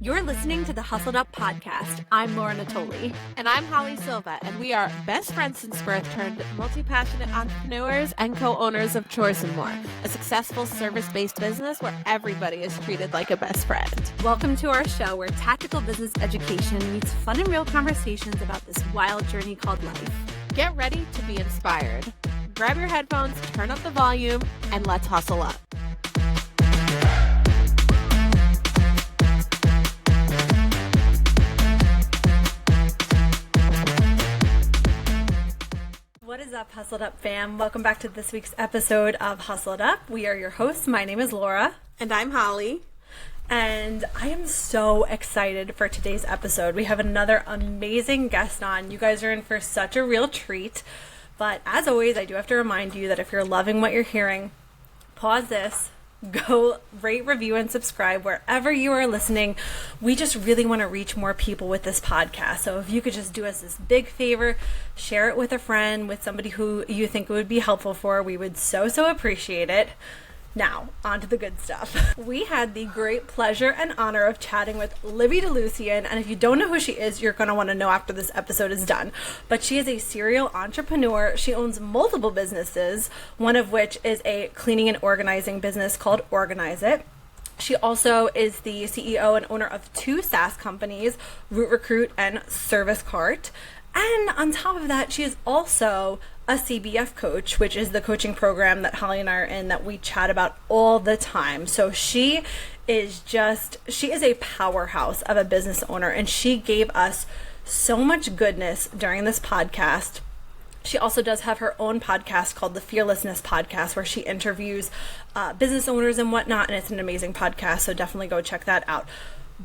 You're listening to the Hustled Up podcast. I'm Laura Natoli. And I'm Holly Silva, and we are best friends since birth turned multi-passionate entrepreneurs and co-owners of Chores and More, a successful service-based business where everybody is treated like a best friend. Welcome to our show where tactical business education meets fun and real conversations about this wild journey called life. Get ready to be inspired. Grab your headphones, turn up the volume, and let's hustle up. What is up, Hustled Up fam? Welcome back to this week's episode of Hustled Up. We are your hosts. My name is Laura. And I'm Holly. And I am so excited for today's episode. We have another amazing guest on. You guys are in for such a real treat. But as always, I do have to remind you that if you're loving what you're hearing, pause this. Go rate, review, and subscribe wherever you are listening. We just really want to reach more people with this podcast. So if you could just do us this big favor, share it with a friend, with somebody who you think it would be helpful for, we would so appreciate it. Now, on to the good stuff. We had the great pleasure and honor of chatting with Libby DeLucien, and if you don't know who she is, you're going to want to know after this episode is done. But she is a serial entrepreneur. She owns multiple businesses, one of which is a cleaning and organizing business called Organize It. She also is the CEO and owner of two SaaS companies, WootRecruit and Service Cart. And on top of that, she is also a CBF coach, which is the coaching program that Holly and I are in that we chat about all the time. So she is a powerhouse of a business owner, and she gave us so much goodness during this podcast. She also does have her own podcast called the Fearlessness Podcast, where she interviews business owners and whatnot, and it's an amazing podcast, so definitely go check that out.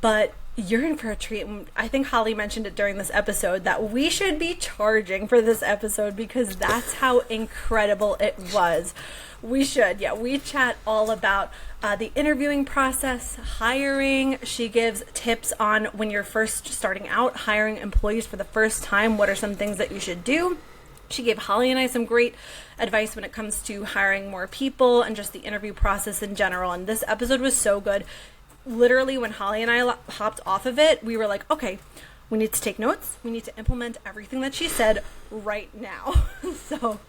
But you're in for a treat. I think Holly mentioned it during this episode that we should be charging for this episode because that's how incredible it was. We should. Yeah, we chat all about the interviewing process, hiring. She gives tips on when you're first starting out, hiring employees for the first time. What are some things that you should do? She gave Holly and I some great advice when it comes to hiring more people and just the interview process in general. And this episode was so good. Literally, when Holly and I hopped off of it, we were like, okay, we need to take notes. We need to implement everything that she said right now. So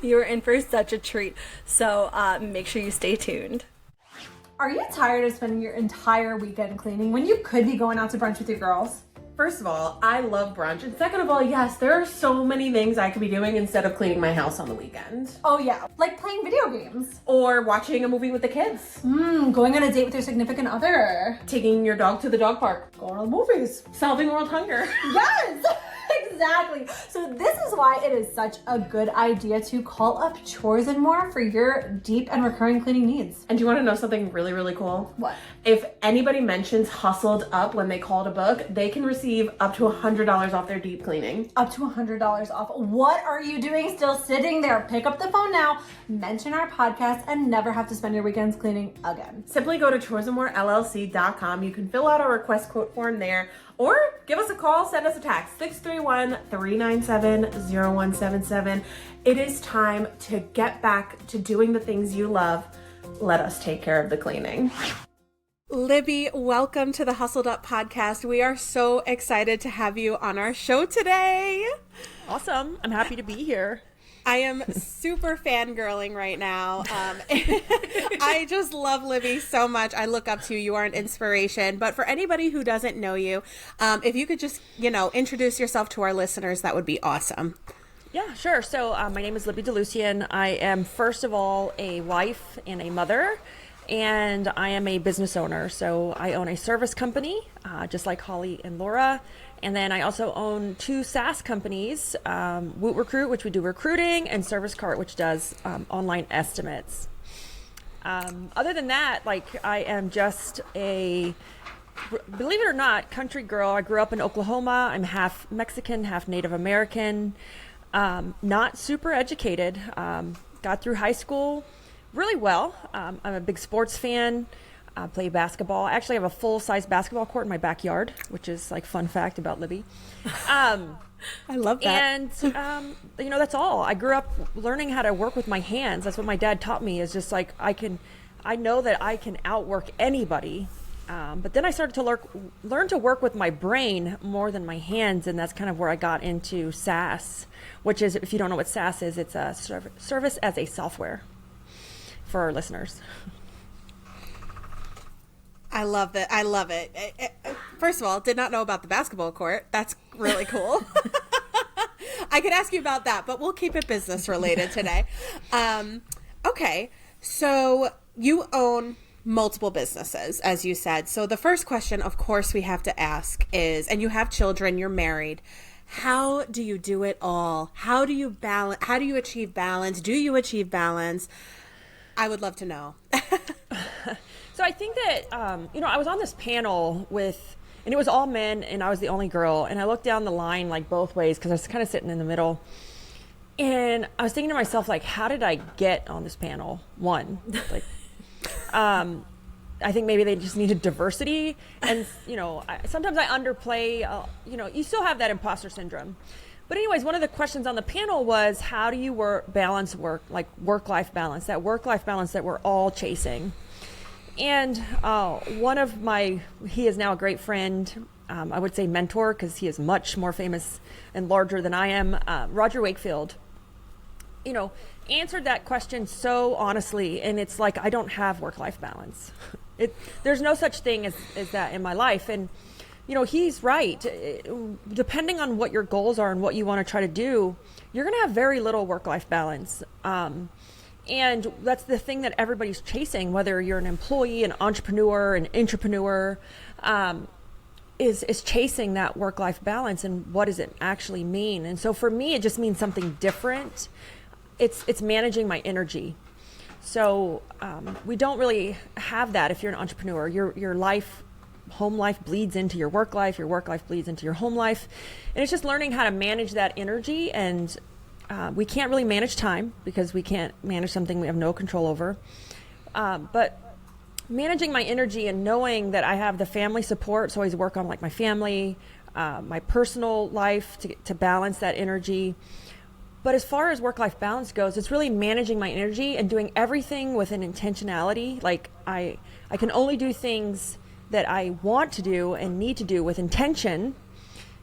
you're in for such a treat. So make sure you stay tuned. Are you tired of spending your entire weekend cleaning when you could be going out to brunch with your girls? First of all, I love brunch. And second of all, yes, there are so many things I could be doing instead of cleaning my house on the weekend. Oh yeah, like playing video games. Or watching a movie with the kids. Going on a date with your significant other. Taking your dog to the dog park. Going to the movies. Solving world hunger. Yes! Exactly. So this is why it is such a good idea to call up Chores and More for your deep and recurring cleaning needs. And do you want to know something really, really cool? What? If anybody mentions Hustled Up when they call to book, they can receive up to $100 off their deep cleaning. Up to $100 off. What are you doing still sitting there? Pick up the phone now, mention our podcast, and never have to spend your weekends cleaning again. Simply go to choresandmorellc.com. You can fill out a request quote form there, or give us a call, send us a text, 631-397-0177. It is time to get back to doing the things you love. Let us take care of the cleaning. Libby, welcome to the Hustled Up podcast. We are so excited to have you on our show today. Awesome. I'm happy to be here. I am super fangirling right now. I just love Libby so much. I look up to you. You are an inspiration. But for anybody who doesn't know you, if you could just, introduce yourself to our listeners, that would be awesome. Yeah, sure. So my name is Libby DeLucien. I am, first of all, a wife and a mother, and I am a business owner. So I own a service company, just like Holly and Laura. And then I also own two SaaS companies, WootRecruit, which we do recruiting, and Service Cart, which does online estimates. Other than that, I am just a, believe it or not, country girl. I grew up in Oklahoma. I'm half Mexican, half Native American, not super educated. Got through high school really well. I'm a big sports fan. Play basketball. I actually have a full-size basketball court in my backyard, which is fun fact about Libby. I love that. And, that's all. I grew up learning how to work with my hands. That's what my dad taught me, is just I know that I can outwork anybody But then I started to learn to work with my brain more than my hands, and that's kind of where I got into SaaS, which is, if you don't know what SaaS is, it's a service as a software for our listeners. I love it. I love it. First of all, did not know about the basketball court. That's really cool. I could ask you about that, but we'll keep it business related today. Okay, so you own multiple businesses, as you said. So the first question, of course, we have to ask is, and you have children, you're married, how do you do it all? How do you balance? How do you achieve balance? Do you achieve balance? I would love to know. So I think that, I was on this panel and it was all men and I was the only girl. And I looked down the line like both ways because I was kind of sitting in the middle. And I was thinking to myself, like, how did I get on this panel? One, like, I think maybe they just needed diversity. And, sometimes I underplay, you still have that imposter syndrome. But anyways, one of the questions on the panel was, how do you balance work-life balance, that work-life balance that we're all chasing? And one of he is now a great friend, I would say mentor, because he is much more famous and larger than I am, Roger Wakefield, answered that question so honestly. And it's like, I don't have work-life balance. There's no such thing as that in my life. And, he's right. Depending on what your goals are and what you want to try to do, you're going to have very little work-life balance. And that's the thing that everybody's chasing, whether you're an employee, an entrepreneur, an intrapreneur, is chasing that work-life balance. And what does it actually mean? And so for me, it just means something different. It's managing my energy. So we don't really have that if you're an entrepreneur. Your home life bleeds into your work life bleeds into your home life. And it's just learning how to manage that energy. And we can't really manage time because we can't manage something we have no control over. But managing my energy and knowing that I have the family support, so I always work on like my family, my personal life to balance that energy. But as far as work-life balance goes, it's really managing my energy and doing everything with an intentionality. Like I can only do things that I want to do and need to do with intention.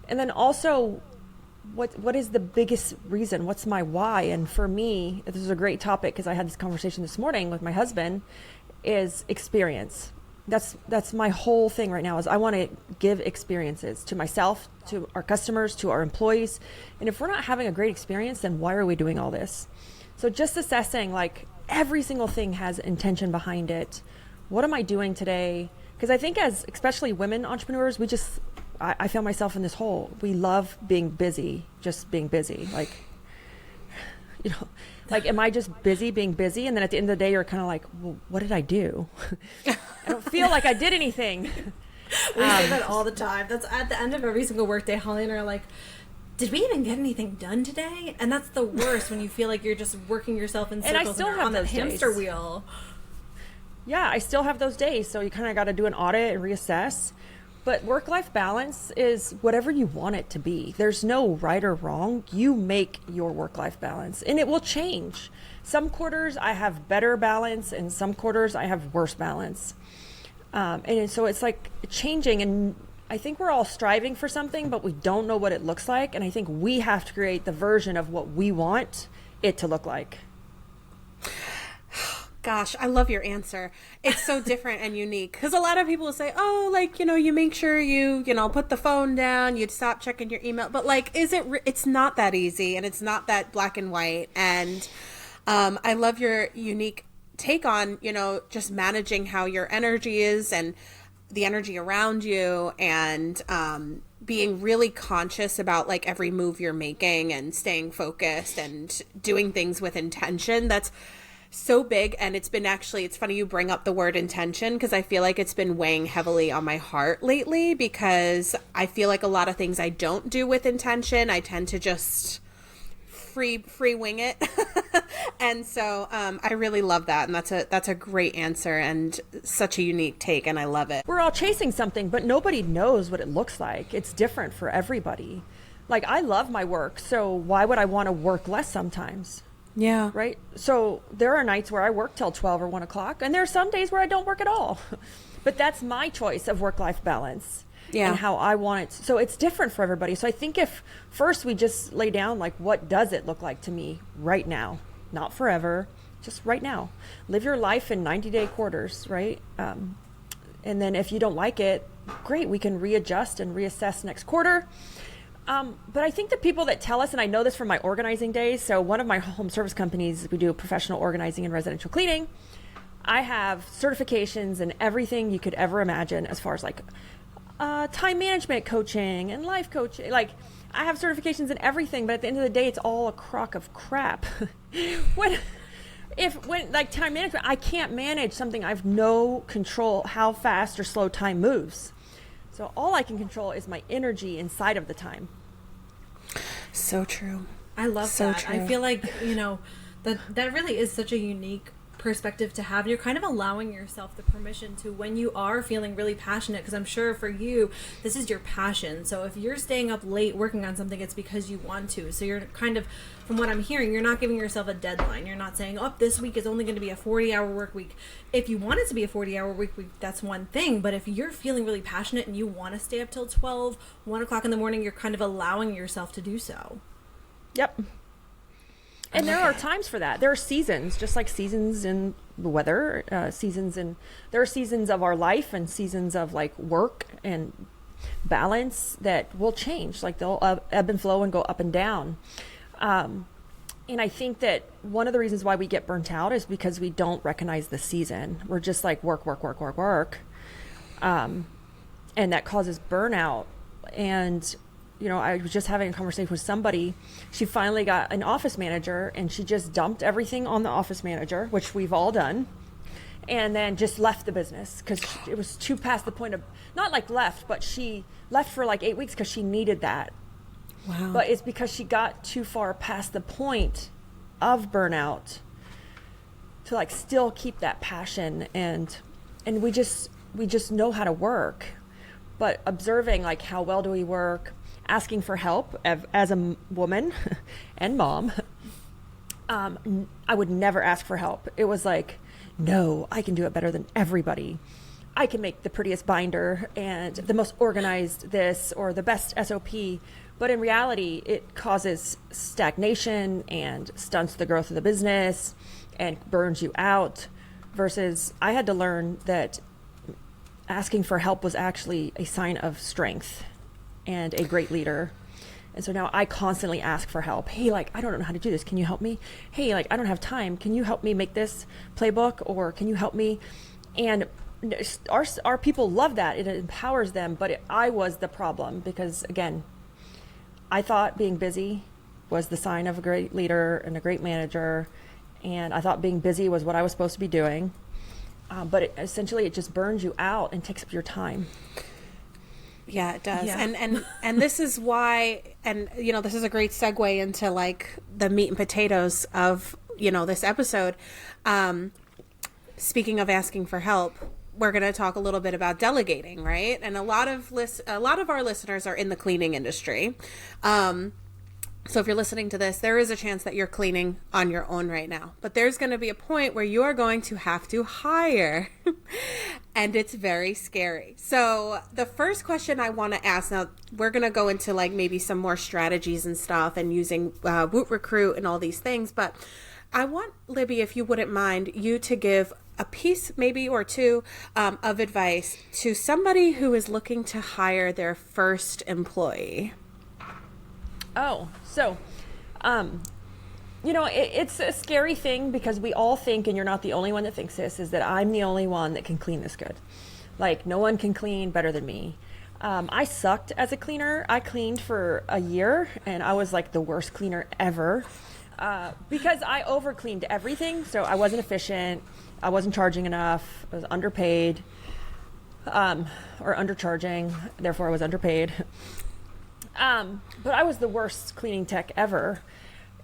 And then also, what is the biggest reason? What's my why? And for me, this is a great topic because I had this conversation this morning with my husband, is experience. That's my whole thing right now, is I want to give experiences to myself, to our customers, to our employees. And if we're not having a great experience, then why are we doing all this? So just assessing, like, every single thing has intention behind it. What am I doing today? Because I think especially women entrepreneurs, I found myself in this hole. We love being busy, just being busy. Am I just busy being busy? And then at the end of the day, you're kind of like, well, what did I do? I don't feel like I did anything. We say that all the time. That's at the end of every single workday. Holly and I are like, did we even get anything done today? And that's the worst, when you feel like you're just working yourself in circles and I still have on that those hamster days. wheel. Yeah, I still have those days. So you kind of got to do an audit and reassess. But work-life balance is whatever you want it to be. There's no right or wrong. You make your work-life balance, and it will change. Some quarters I have better balance, and some quarters I have worse balance. And so it's like changing, and I think we're all striving for something, but we don't know what it looks like. And I think we have to create the version of what we want it to look like. Gosh, I love your answer. It's so different and unique, because a lot of people will say, oh, you make sure you put the phone down, you'd stop checking your email. But it's not that easy, and it's not that black and white. And I love your unique take on, just managing how your energy is and the energy around you, and being really conscious about every move you're making and staying focused and doing things with intention. That's so big. And it's funny you bring up the word intention, because I feel like it's been weighing heavily on my heart lately, because I feel like a lot of things I don't do with intention. I tend to just free wing it. And so I really love that. And that's a great answer and such a unique take. And I love it. We're all chasing something, but nobody knows what it looks like. It's different for everybody. I love my work, so why would I want to work less sometimes? Yeah. Right. So there are nights where I work till 12 or 1 o'clock, and there are some days where I don't work at all. But that's my choice of work-life balance. Yeah. And how I want it. So it's different for everybody. So I think if first we just lay down, like, what does it look like to me right now? Not forever, just right now. Live your life in 90-day quarters, right? And then if you don't like it, great, we can readjust and reassess next quarter. But I think the people that tell us, and I know this from my organizing days, so one of my home service companies, we do professional organizing and residential cleaning. I have certifications and everything you could ever imagine as far as like time management coaching and life coaching. Like, I have certifications in everything, but at the end of the day, it's all a crock of crap. when like time management, I can't manage something. I have no control how fast or slow time moves. So all I can control is my energy inside of the time. So true. I love that. True. I feel like, that really is such a unique perspective to have. You're kind of allowing yourself the permission to, when you are feeling really passionate, because I'm sure for you this is your passion, so if you're staying up late working on something, it's because you want to. So you're kind of, from what I'm hearing, you're not giving yourself a deadline. You're not saying, oh, this week is only going to be a 40-hour work week. If you want it to be a 40-hour work week, that's one thing, but if you're feeling really passionate and you want to stay up till 12, 1 o'clock in the morning, you're kind of allowing yourself to do so. Yep. And there are times for that. There are seasons, just like seasons in the weather, there are seasons of our life and seasons of like work and balance that will change. Like, they'll ebb and flow and go up and down. And I think that one of the reasons why we get burnt out is because we don't recognize the season. We're just like work. And that causes burnout. And I was just having a conversation with somebody. She finally got an office manager, and she just dumped everything on the office manager, which we've all done, and then just left the business because it was too past the point of, not like left, but she left for like 8 weeks because she needed that. Wow. But it's because she got too far past the point of burnout to like still keep that passion, and we just know how to work, but observing like how well do we work, asking for help as a woman and mom. I would never ask for help. It was like, no, I can do it better than everybody. I can make the prettiest binder and the most organized this or the best SOP. But in reality, it causes stagnation and stunts the growth of the business and burns you out. Versus I had to learn that asking for help was actually a sign of strength and a great leader. And so now I constantly ask for help. Hey, like, I don't know how to do this. Can you help me? Hey, like, I don't have time. Can you help me make this playbook? Or can you help me? And our people love that. It empowers them. But I was the problem because, again, I thought being busy was the sign of a great leader and a great manager. And I thought being busy was what I was supposed to be doing. But essentially, it just burns you out and takes up your time. Yeah, it does. Yeah. And this is why, and this is a great segue into like the meat and potatoes of, this episode. Speaking of asking for help, we're going to talk a little bit about delegating, right? And a lot of our listeners are in the cleaning industry. So if you're listening to this, there is a chance that you're cleaning on your own right now. But there's going to be a point where you are going to have to hire. And it's very scary. So the first question I want to ask, now we're going to go into like maybe some more strategies and stuff and using WootRecruit and all these things. But I want, Libby, if you wouldn't mind, you to give a piece maybe or two of advice to somebody who is looking to hire their first employee. Oh, so, it's a scary thing because we all think, and you're not the only one that thinks this, is that I'm the only one that can clean this good. Like, no one can clean better than me. I sucked as a cleaner. I cleaned for a year, and I was like the worst cleaner ever because I over-cleaned everything. So I wasn't efficient. I wasn't charging enough. I was underpaid or undercharging. Therefore, I was underpaid. But I was the worst cleaning tech ever.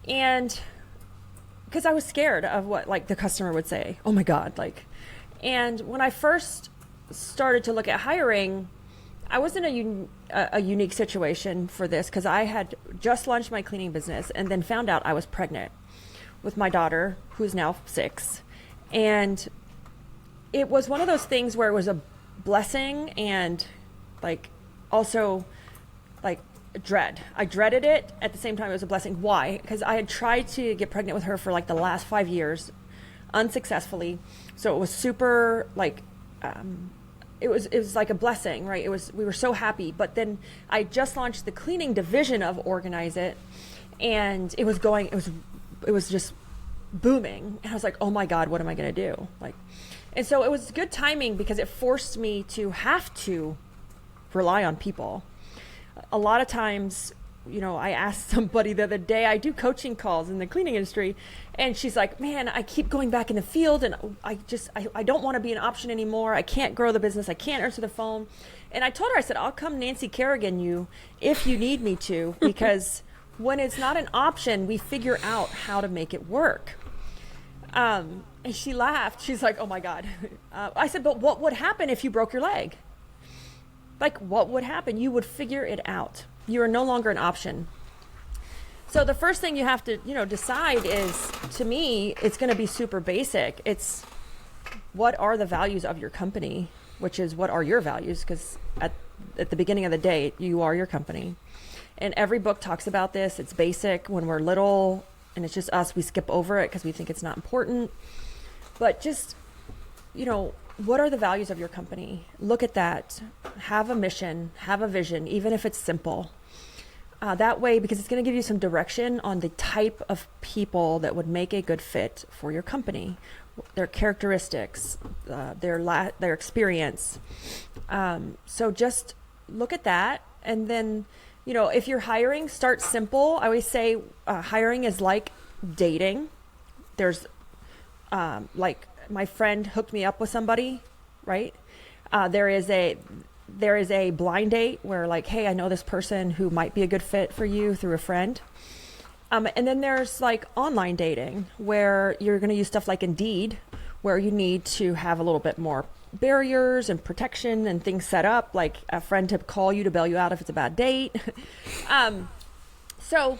And because I was scared of what like the customer would say, oh my God, like, and when I first started to look at hiring, I was in a unique situation for this because I had just launched my cleaning business and then found out I was pregnant with my daughter, who is now 6. And it was one of those things where it was a blessing and like also like dread. I dreaded it. At the same time, it was a blessing. Why? Because I had tried to get pregnant with her for like the last 5 years unsuccessfully. So it was super like, it was like a blessing, right? We were so happy. But then I just launched the cleaning division of Organize It, and it was just booming. And I was like, oh my God, what am I going to do? Like, and so it was good timing because it forced me to have to rely on people. A lot of times, I asked somebody the other day, I do coaching calls in the cleaning industry, and she's like, man, I keep going back in the field and I don't want to be an option anymore. I can't grow the business. I can't answer the phone. And I told her, I said, I'll come Nancy Kerrigan you if you need me to, because when it's not an option, we figure out how to make it work. And she laughed. She's like, oh my God. I said, but what would happen if you broke your leg? Like, what would happen? You would figure it out. You are no longer an option. So the first thing you have to, decide is, to me, it's going to be super basic. It's what are the values of your company, which is what are your values? Because at the beginning of the day, you are your company. And every book talks about this. It's basic. When we're little and it's just us, we skip over it because we think it's not important. But just, what are the values of your company? Look at that. Have a mission, have a vision, even if it's simple. That way, because it's going to give you some direction on the type of people that would make a good fit for your company, their characteristics, their experience. So just look at that. And then, if you're hiring, start simple. I always say hiring is like dating. There's like, my friend hooked me up with somebody, right? There is a blind date where like, hey, I know this person who might be a good fit for you through a friend. And then there's like online dating where you're going to use stuff like Indeed, where you need to have a little bit more barriers and protection and things set up, like a friend to call you to bail you out if it's a bad date. So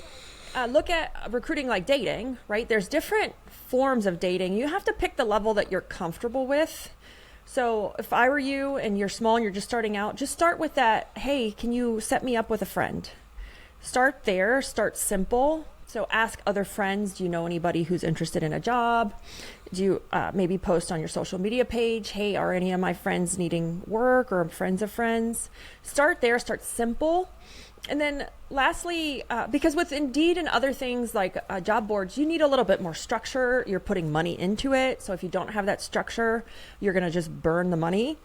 look at recruiting like dating, right? There's different forms of dating. You have to pick the level that you're comfortable with. So if I were you and you're small and you're just starting out, just start with that. Hey, can you set me up with a friend? Start there, start simple. So ask other friends, do you know anybody who's interested in a job? Do you maybe post on your social media page, hey, are any of my friends needing work or friends of friends? Start there, start simple. And then lastly, because with Indeed and other things like job boards, you need a little bit more structure. You're putting money into it. So if you don't have that structure, you're going to just burn the money.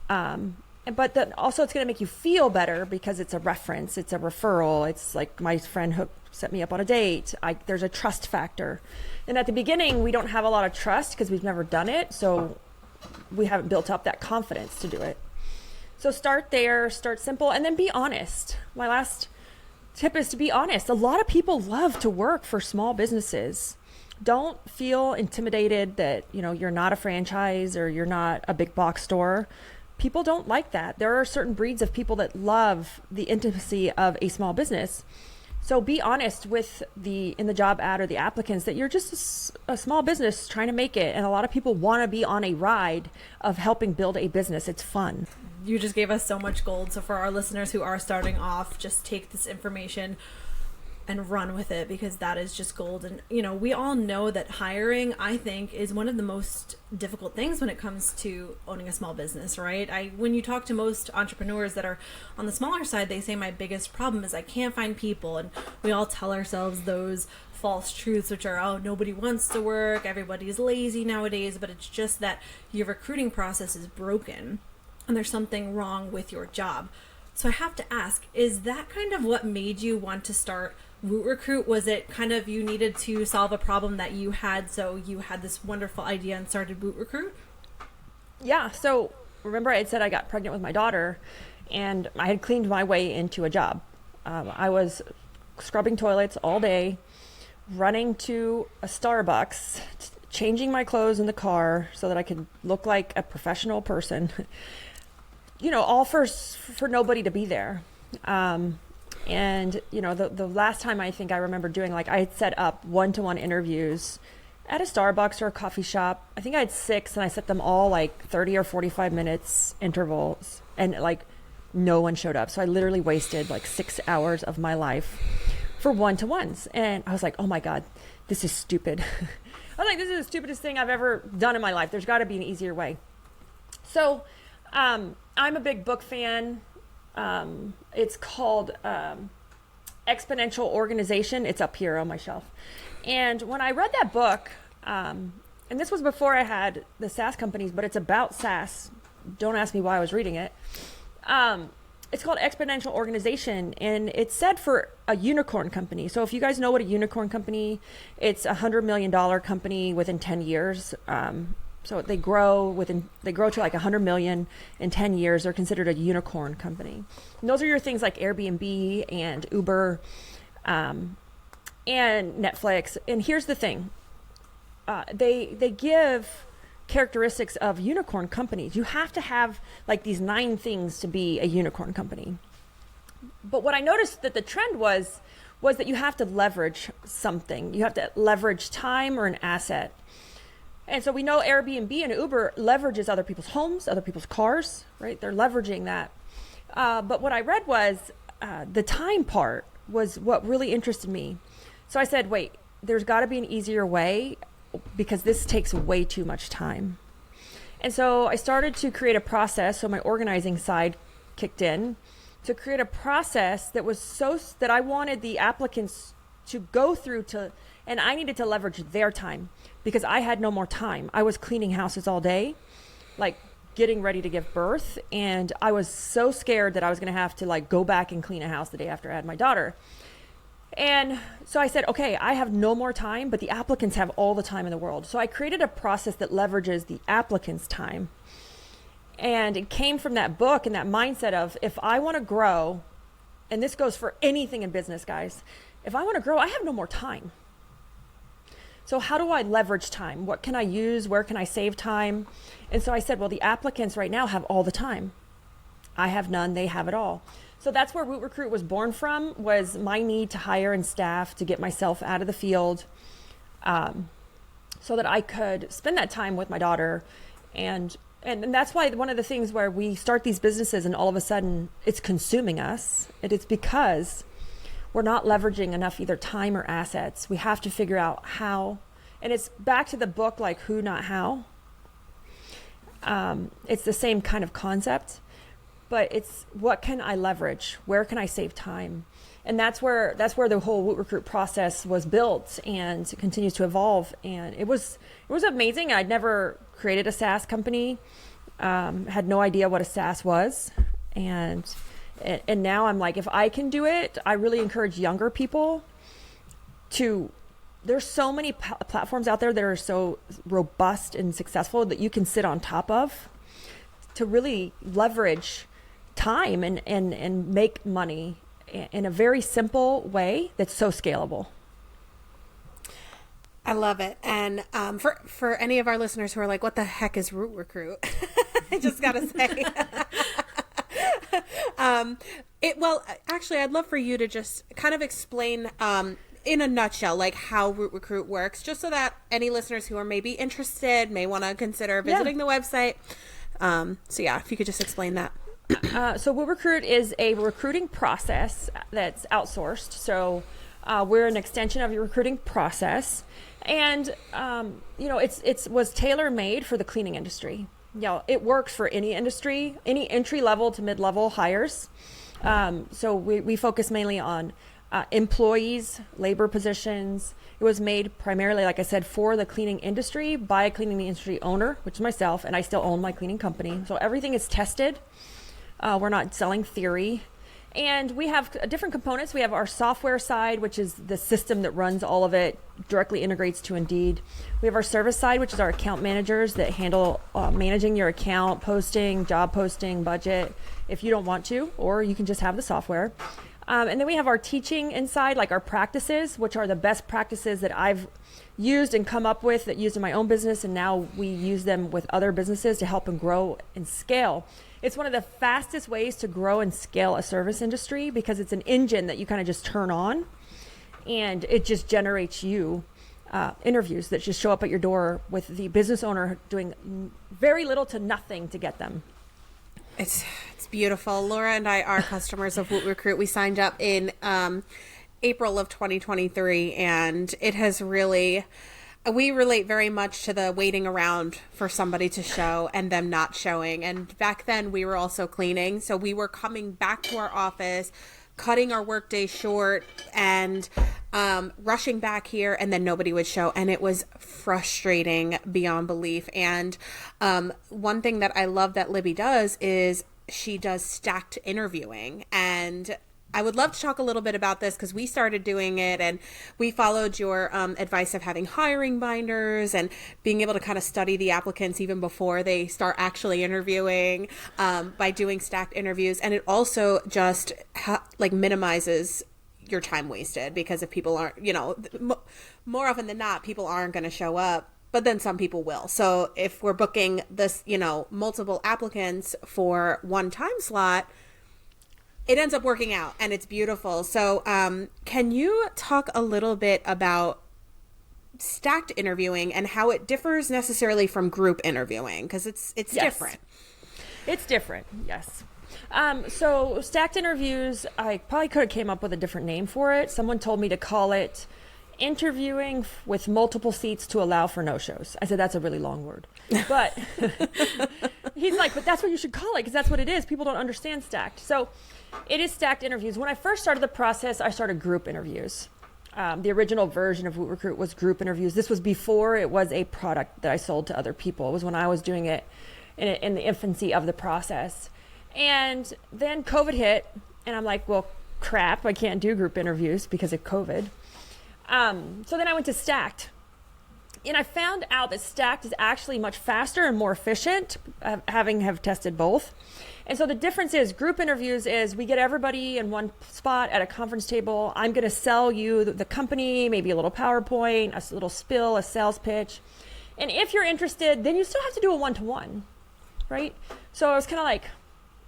But then also it's going to make you feel better because it's a reference. It's a referral. It's like my friend set me up on a date. There's a trust factor. And at the beginning, we don't have a lot of trust because we've never done it. So we haven't built up that confidence to do it. So start there, start simple, and then be honest. My last tip is to be honest. A lot of people love to work for small businesses. Don't feel intimidated that, you're not a franchise or you're not a big box store. People don't like that. There are certain breeds of people that love the intimacy of a small business. So be honest with in the job ad or the applicants that you're just a small business trying to make it. And a lot of people want to be on a ride of helping build a business. It's fun. You just gave us so much gold. So for our listeners who are starting off, just take this information and run with it, because that is just gold. And, we all know that hiring, I think, is one of the most difficult things when it comes to owning a small business, right? When you talk to most entrepreneurs that are on the smaller side, they say my biggest problem is I can't find people. And we all tell ourselves those false truths, which are, oh, nobody wants to work, everybody's lazy nowadays, but it's just that your recruiting process is broken and there's something wrong with your job. So I have to ask, is that kind of what made you want to start WootRecruit? Was it kind of you needed to solve a problem that you had, so you had this wonderful idea and started WootRecruit? Yeah, so remember I had said I got pregnant with my daughter and I had cleaned my way into a job. I was scrubbing toilets all day, running to a Starbucks, changing my clothes in the car so that I could look like a professional person, all for nobody to be there. And, the last time I think I remember doing, I had set up one-to-one interviews at a Starbucks or a coffee shop. I think I had 6, and I set them all like 30 or 45 minutes intervals, and like no one showed up. So I literally wasted like 6 hours of my life for one-to-ones. And I was like, oh my God, this is stupid. I was like, this is the stupidest thing I've ever done in my life. There's got to be an easier way. So I'm a big book fan. It's called Exponential Organization. It's up here on my shelf. And when I read that book, and this was before I had the SaaS companies, but it's about SaaS. Don't ask me why I was reading it. It's called Exponential Organization, and it's said for a unicorn company. So if you guys know what a unicorn company, it's $100 million company within 10 years. So they grow to like 100 million in 10 years. They're considered a unicorn company. And those are your things like Airbnb and Uber, and Netflix. And here's the thing. They give characteristics of unicorn companies. You have to have like these 9 things to be a unicorn company. But what I noticed that the trend was that you have to leverage something. You have to leverage time or an asset. And so we know Airbnb and Uber leverages other people's homes, other people's cars, right? They're leveraging that. But what I read was the time part was what really interested me. So I said, wait, there's got to be an easier way, because this takes way too much time. And so I started to create a process. So my organizing side kicked in to create a process that was that I wanted the applicants to go through and I needed to leverage their time, because I had no more time. I was cleaning houses all day, like getting ready to give birth. And I was so scared that I was going to have to like go back and clean a house the day after I had my daughter. And so I said, okay, I have no more time, but the applicants have all the time in the world. So I created a process that leverages the applicants' time. And it came from that book and that mindset of, if I want to grow, and this goes for anything in business, guys, if I want to grow, I have no more time. So how do I leverage time? What can I use? Where can I save time? And so I said, well, the applicants right now have all the time. I have none, they have it all. So that's where WootRecruit was born from, was my need to hire and staff to get myself out of the field, so that I could spend that time with my daughter. And that's why one of the things where we start these businesses and all of a sudden it's consuming us, it is because we're not leveraging enough either time or assets. We have to figure out how, and it's back to the book, like Who, Not How. It's the same kind of concept. But it's, what can I leverage? Where can I save time? And that's where the whole WootRecruit process was built and continues to evolve. And it was amazing. I'd never created a SaaS company, had no idea what a SaaS was. And now I'm like, if I can do it, I really encourage younger people to, there's so many platforms out there that are so robust and successful that you can sit on top of to really leverage time and make money in a very simple way that's so scalable. I love it. And for any of our listeners who are like, what the heck is WootRecruit? I just got to say. Well, actually, I'd love for you to just kind of explain in a nutshell, like how WootRecruit works, just so that any listeners who are maybe interested may want to consider visiting the website. So yeah, if you could just explain that. So WootRecruit is a recruiting process that's outsourced. So we're an extension of your recruiting process, and it was tailor made for the cleaning industry. It works for any industry, any entry level to mid level hires. So we focus mainly on employees, labor positions. It was made primarily, like I said, for the cleaning industry by a cleaning industry owner, which is myself, and I still own my cleaning company. So everything is tested. We're not selling theory. And we have different components. We have our software side, which is the system that runs all of it, directly integrates to Indeed. We have our service side, which is our account managers that handle managing your account, posting, job posting, budget, if you don't want to, or you can just have the software. And then we have our teaching inside, like our practices, which are the best practices that I've used and come up with, that used in my own business, and now we use them with other businesses to help them grow and scale. It's one of the fastest ways to grow and scale a service industry, because it's an engine that you kind of just turn on and it just generates you interviews that just show up at your door with the business owner doing very little to nothing to get them. It's beautiful. Laura and I are customers of WootRecruit. We signed up in April of 2023, and it has really, we relate very much to the waiting around for somebody to show and them not showing. And back then we were also cleaning, so we were coming back to our office, cutting our workday short, and rushing back here, and then nobody would show, and it was frustrating beyond belief. And one thing that I love that Libby does is she does stacked interviewing, and I would love to talk a little bit about this because we started doing it and we followed your advice of having hiring binders and being able to kind of study the applicants even before they start actually interviewing by doing stacked interviews. And it also just minimizes your time wasted, because if people aren't, more often than not, people aren't going to show up, but then some people will. So if we're booking this, multiple applicants for one time slot, it ends up working out and it's beautiful. So can you talk a little bit about stacked interviewing and how it differs necessarily from group interviewing? Because it's Yes. different. It's different, yes. So stacked interviews, I probably could have came up with a different name for it. Someone told me to call it interviewing with multiple seats to allow for no-shows. I said, that's a really long word. But he's like, but that's what you should call it, because that's what it is. People don't understand stacked. So it is stacked interviews. When I first started the process, I started group interviews. The original version of WootRecruit was group interviews. This was before it was a product that I sold to other people. It was when I was doing it in the infancy of the process. And then COVID hit, and I'm like, well, crap, I can't do group interviews because of COVID. So then I went to stacked. And I found out that stacked is actually much faster and more efficient, having have tested both. And so the difference is group interviews is we get everybody in one spot at a conference table. I'm going to sell you the company, maybe a little PowerPoint, a little spill, a sales pitch. And if you're interested, then you still have to do a one-to-one, right? So I was kind of like,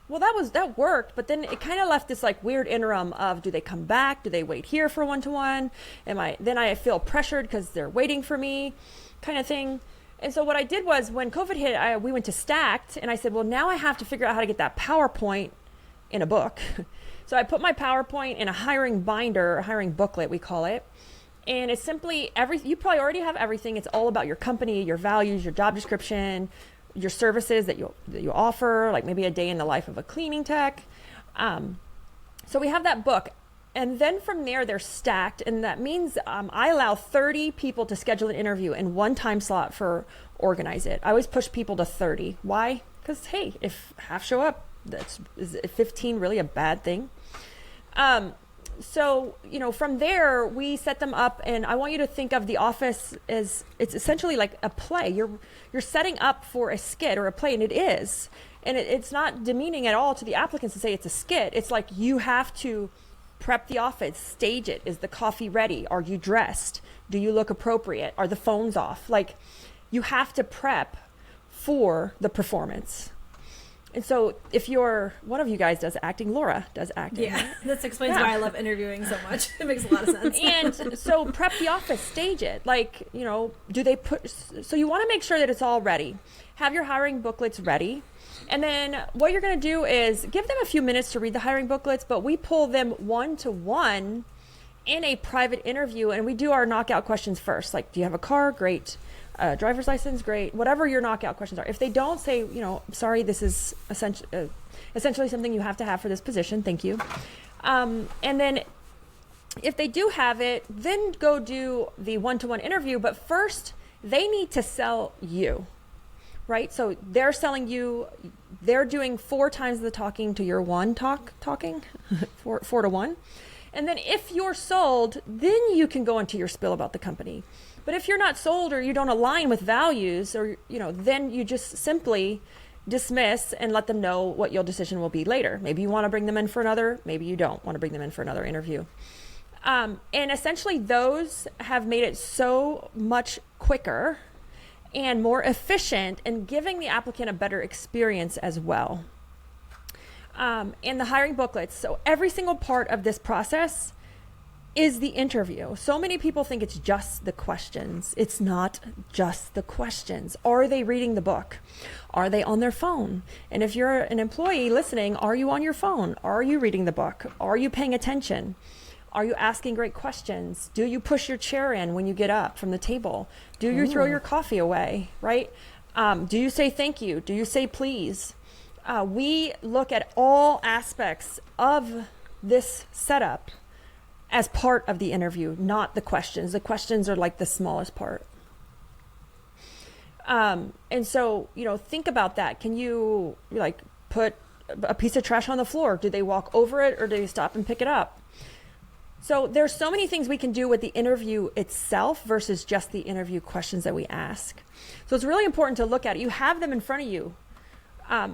well, that worked, but then it kind of left this like weird interim of, do they come back? Do they wait here for one-to-one? Then I feel pressured because they're waiting for me, kind of thing. And so what I did was, when COVID hit, we went to stacked, and I said, well, now I have to figure out how to get that PowerPoint in a book. So I put my PowerPoint in a hiring binder, a hiring booklet, we call it. And it's simply you probably already have everything. It's all about your company, your values, your job description, your services that you offer, like maybe a day in the life of a cleaning tech. So we have that book. And then from there, they're stacked. And that means I allow 30 people to schedule an interview in one time slot for Organize It. I always push people to 30. Why? Because, hey, if half show up, is 15 really a bad thing? So, from there, we set them up, and I want you to think of the office as, it's essentially like a play. You're setting up for a skit or a play, and it is. And it's not demeaning at all to the applicants to say it's a skit. It's like you have to prep the office, stage it. Is the coffee ready? Are you dressed? Do you look appropriate? Are the phones off? Like, you have to prep for the performance. And so if one of you guys does acting, Laura does acting. Yeah, this explains why I love interviewing so much. It makes a lot of sense. And so prep the office, stage it. Like, do they so you want to make sure that it's all ready. Have your hiring booklets ready. And then what you're going to do is give them a few minutes to read the hiring booklets, but we pull them one-to-one in a private interview, and we do our knockout questions first. Like, do you have a car? Great. Driver's license? Great. Whatever your knockout questions are. If they don't, say, sorry, this is essentially something you have to have for this position. Thank you. And then if they do have it, then go do the one-to-one interview. But first, they need to sell you. Right? So they're selling you, they're doing 4 times the talking to your talking, 4 to 1. And then if you're sold, then you can go into your spill about the company. But if you're not sold, or you don't align with values, or, then you just simply dismiss and let them know what your decision will be later. Maybe you want to bring them in for another, maybe you don't want to bring them in for another interview. And essentially those have made it so much quicker and more efficient, and giving the applicant a better experience as well. And the hiring booklets. So every single part of this process is the interview. So many people think it's just the questions. It's not just the questions. Are they reading the book? Are they on their phone? And if you're an employee listening, are you on your phone? Are you reading the book? Are you paying attention? Are you asking great questions? Do you push your chair in when you get up from the table? Do you throw your coffee away, right? Do you say thank you? Do you say please? We look at all aspects of this setup as part of the interview, not the questions. The questions are like the smallest part. And so, think about that. Can you like put a piece of trash on the floor? Do they walk over it or do they stop and pick it up? So there's so many things we can do with the interview itself versus just the interview questions that we ask. So it's really important to look at it. You have them in front of you.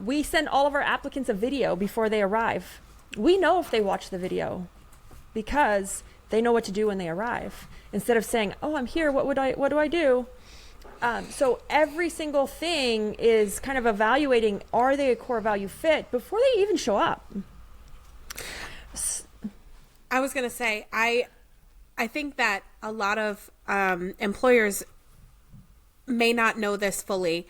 We send all of our applicants a video before they arrive. We know if they watch the video because they know what to do when they arrive. Instead of saying, "Oh, I'm here. What do I do?" So every single thing is kind of evaluating, are they a core value fit before they even show up? I was going to say, I think that a lot of employers may not know this fully.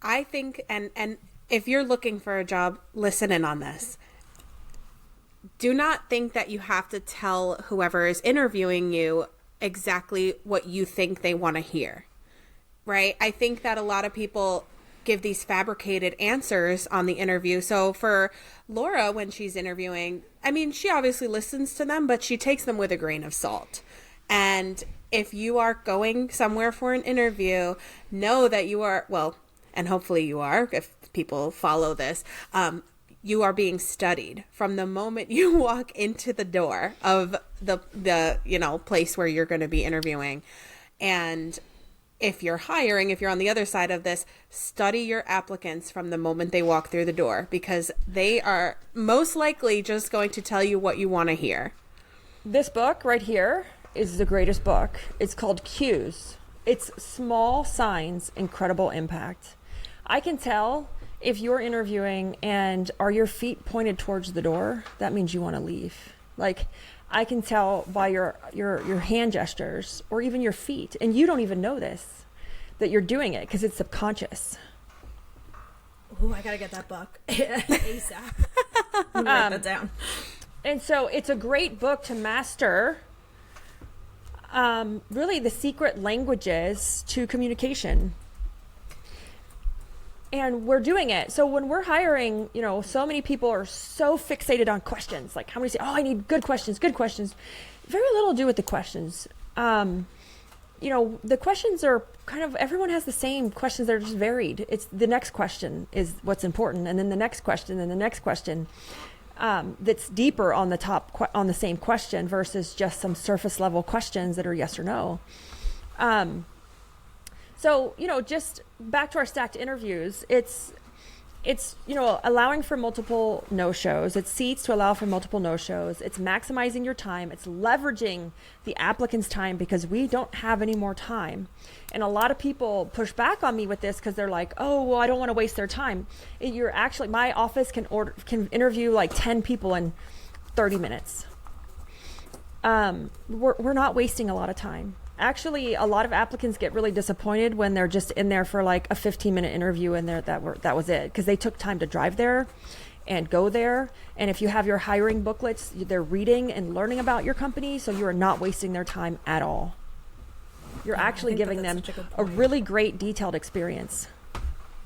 I think, and if you're looking for a job, listen in on this. Do not think that you have to tell whoever is interviewing you exactly what you think they want to hear, right? I think that a lot of people give these fabricated answers on the interview. So for Laura, when she's interviewing, I mean, she obviously listens to them, but she takes them with a grain of salt. And if you are going somewhere for an interview, know that you are, well, and hopefully you are, if people follow this, you are being studied from the moment you walk into the door of the place where you're going to be interviewing. And if you're hiring, if you're on the other side of this, study your applicants from the moment they walk through the door, because they are most likely just going to tell you what you want to hear. This book right here is the greatest book. It's called Cues. It's Small Signs, Incredible Impact. I can tell if you're interviewing and are your feet pointed towards the door, that means you want to leave. Like, I can tell by your hand gestures or even your feet, and you don't even know this, that you're doing it because it's subconscious. Ooh, I gotta get that book ASAP. I'm gonna write that down. And so it's a great book to master really the secret languages to communication. And we're doing it. So when we're hiring, so many people are so fixated on questions. Like, how many say, "Oh, I need good questions, good questions." Very little to do with the questions. The questions are kind of, everyone has the same questions. They're just varied. It's the next question is what's important. And then the next question and the next question that's deeper on on the same question versus just some surface level questions that are yes or no. So, just back to our stacked interviews, it's allowing for multiple no-shows. It's seats to allow for multiple no-shows. It's maximizing your time. It's leveraging the applicant's time because we don't have any more time. And a lot of people push back on me with this because they're like, "Oh, well, I don't want to waste their time." My office can interview like 10 people in 30 minutes. We're not wasting a lot of time. Actually, a lot of applicants get really disappointed when they're just in there for like a 15-minute interview and that was it, because they took time to drive there and go there. And if you have your hiring booklets, they're reading and learning about your company, so you are not wasting their time at all. You're actually giving them a really great detailed experience.